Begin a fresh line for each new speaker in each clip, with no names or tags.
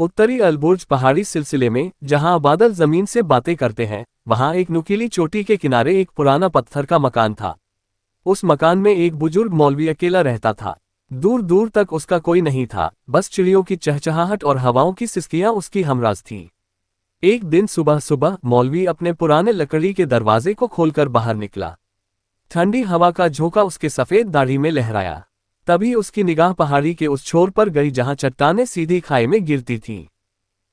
उत्तरी अलबुर्ज पहाड़ी सिलसिले में, जहां बादल जमीन से बातें करते हैं, वहां एक नुकीली चोटी के किनारे एक पुराना पत्थर का मकान था। उस मकान में एक बुजुर्ग मौलवी अकेला रहता था। दूर दूर तक उसका कोई नहीं था, बस चिड़ियों की चहचहाहट और हवाओं की सिसकियां उसकी हमराज थीं। एक दिन सुबह सुबह मौलवी अपने पुराने लकड़ी के दरवाजे को खोलकर बाहर निकला। ठंडी हवा का झोंका उसके सफेद दाढ़ी में लहराया। तभी उसकी निगाह पहाड़ी के उस छोर पर गई जहां चट्टानें सीधी खाई में गिरती थीं।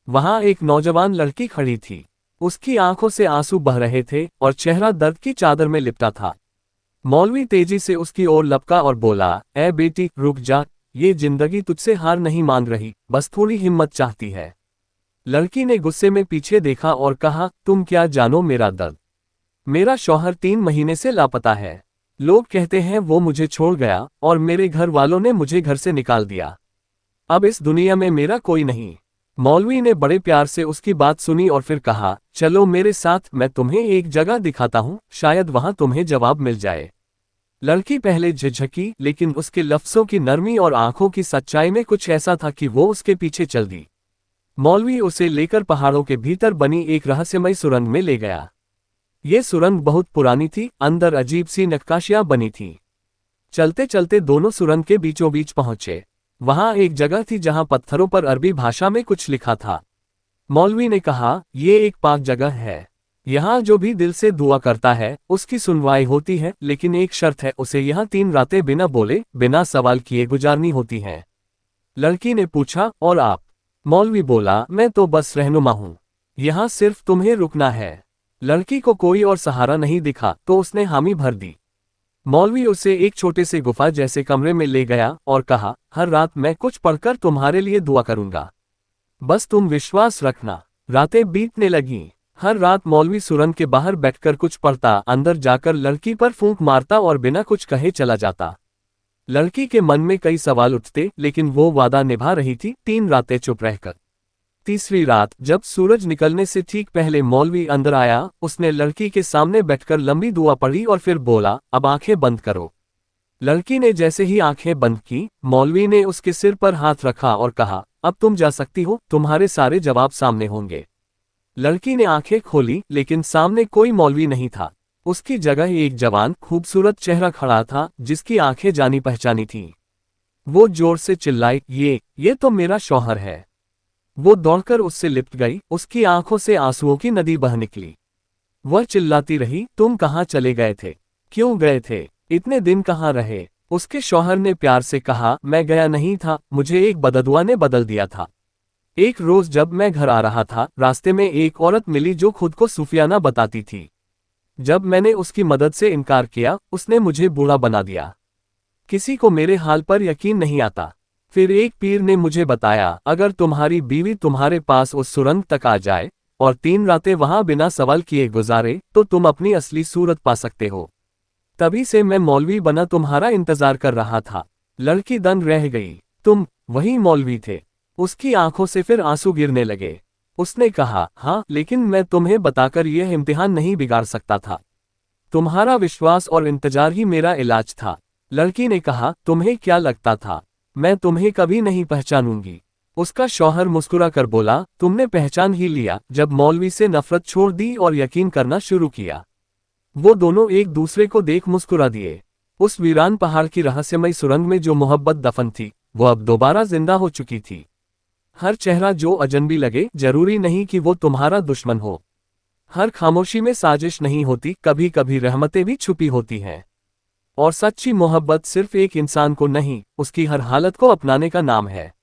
वहां एक नौजवान लड़की खड़ी थी। उसकी आंखों से आंसू बह रहे थे और चेहरा दर्द की चादर में लिपटा था। मौलवी तेजी से उसकी ओर लपका और बोला, ए बेटी, रुक जा, ये जिंदगी तुझसे हार नहीं मान रही, बस थोड़ी हिम्मत चाहती है। लड़की ने गुस्से में पीछे देखा और कहा, तुम क्या जानो मेरा दर्द? मेरा शौहर 3 महीने से लापता है। लोग कहते हैं वो मुझे छोड़ गया और मेरे घर वालों ने मुझे घर से निकाल दिया। अब इस दुनिया में मेरा कोई नहीं। मौलवी ने बड़े प्यार से उसकी बात सुनी और फिर कहा, चलो मेरे साथ, मैं तुम्हें एक जगह दिखाता हूँ, शायद वहां तुम्हें जवाब मिल जाए। लड़की पहले झिझकी, लेकिन उसके लफ्जों की नरमी और आंखों की सच्चाई में कुछ ऐसा था कि वो उसके पीछे चल दी। मौलवी उसे लेकर पहाड़ों के भीतर बनी एक रहस्यमय सुरंग में ले गया। ये सुरंग बहुत पुरानी थी, अंदर अजीब सी नक्काशियां बनी थीं। चलते चलते दोनों सुरंग के बीचों बीच पहुंचे। वहां एक जगह थी जहां पत्थरों पर अरबी भाषा में कुछ लिखा था। मौलवी ने कहा, ये एक पाक जगह है। यहाँ जो भी दिल से दुआ करता है उसकी सुनवाई होती है, लेकिन एक शर्त है, उसे यहाँ 3 रातें बिना बोले, बिना सवाल किए गुजारनी होती हैं। लड़की ने पूछा, और आप? मौलवी बोला, मैं तो बस रहनुमा हूँ, यहाँ सिर्फ तुम्हें रुकना है। लड़की को कोई और सहारा नहीं दिखा तो उसने हामी भर दी। मौलवी उसे एक छोटे से गुफा जैसे कमरे में ले गया और कहा, हर रात मैं कुछ पढ़कर तुम्हारे लिए दुआ करूंगा, बस तुम विश्वास रखना। रातें बीतने लगीं। हर रात मौलवी सुरंग के बाहर बैठकर कुछ पढ़ता, अंदर जाकर लड़की पर फूंक मारता और बिना कुछ कहे चला जाता। लड़की के मन में कई सवाल उठते, लेकिन वो वादा निभा रही थी, 3 रातें चुप रहकर। तीसरी रात जब सूरज निकलने से ठीक पहले मौलवी अंदर आया, उसने लड़की के सामने बैठकर लंबी दुआ पढ़ी और फिर बोला, अब आंखें बंद करो। लड़की ने जैसे ही आंखें बंद की, मौलवी ने उसके सिर पर हाथ रखा और कहा, अब तुम जा सकती हो, तुम्हारे सारे जवाब सामने होंगे। लड़की ने आंखें खोली, लेकिन सामने कोई मौलवी नहीं था। उसकी जगह एक जवान खूबसूरत चेहरा खड़ा था, जिसकी आंखें जानी पहचानी थीं। वो जोर से चिल्लाई, ये तो मेरा शौहर है। वो दौड़कर उससे लिपट गई, उसकी आंखों से आंसुओं की नदी बह निकली। वह चिल्लाती रही, तुम कहाँ चले गए थे? क्यों गए थे? इतने दिन कहाँ रहे? उसके शौहर ने प्यार से कहा, मैं गया नहीं था, मुझे एक बददुआ ने बदल दिया था। एक रोज जब मैं घर आ रहा था, रास्ते में एक औरत मिली जो खुद को सूफियाना बताती थी। जब मैंने उसकी मदद से इनकार किया, उसने मुझे बूढ़ा बना दिया। किसी को मेरे हाल पर यकीन नहीं आता। फिर एक पीर ने मुझे बताया, अगर तुम्हारी बीवी तुम्हारे पास उस सुरंग तक आ जाए और 3 रातें वहां बिना सवाल किए गुजारे, तो तुम अपनी असली सूरत पा सकते हो। तभी से मैं मौलवी बना तुम्हारा इंतजार कर रहा था। लड़की दंग रह गई। तुम वही मौलवी थे? उसकी आंखों से फिर आंसू गिरने लगे। उसने कहा, हाँ, लेकिन मैं तुम्हें बताकर यह इम्तिहान नहीं बिगाड़ सकता था। तुम्हारा विश्वास और इंतजार ही मेरा इलाज था। लड़की ने कहा, तुम्हें क्या लगता था मैं तुम्हें कभी नहीं पहचानूंगी? उसका शौहर मुस्कुराकर बोला, तुमने पहचान ही लिया जब मौलवी से नफरत छोड़ दी और यकीन करना शुरू किया। वो दोनों एक दूसरे को देख मुस्कुरा दिए। उस वीरान पहाड़ की रहस्यमय सुरंग में जो मोहब्बत दफन थी, वो अब दोबारा जिंदा हो चुकी थी। हर चेहरा जो अजनबी लगे, जरूरी नहीं कि वो तुम्हारा दुश्मन हो। हर खामोशी में साजिश नहीं होती, कभी कभी रहमतें भी छुपी होती हैं। और सच्ची मोहब्बत सिर्फ एक इंसान को नहीं, उसकी हर हालत को अपनाने का नाम है।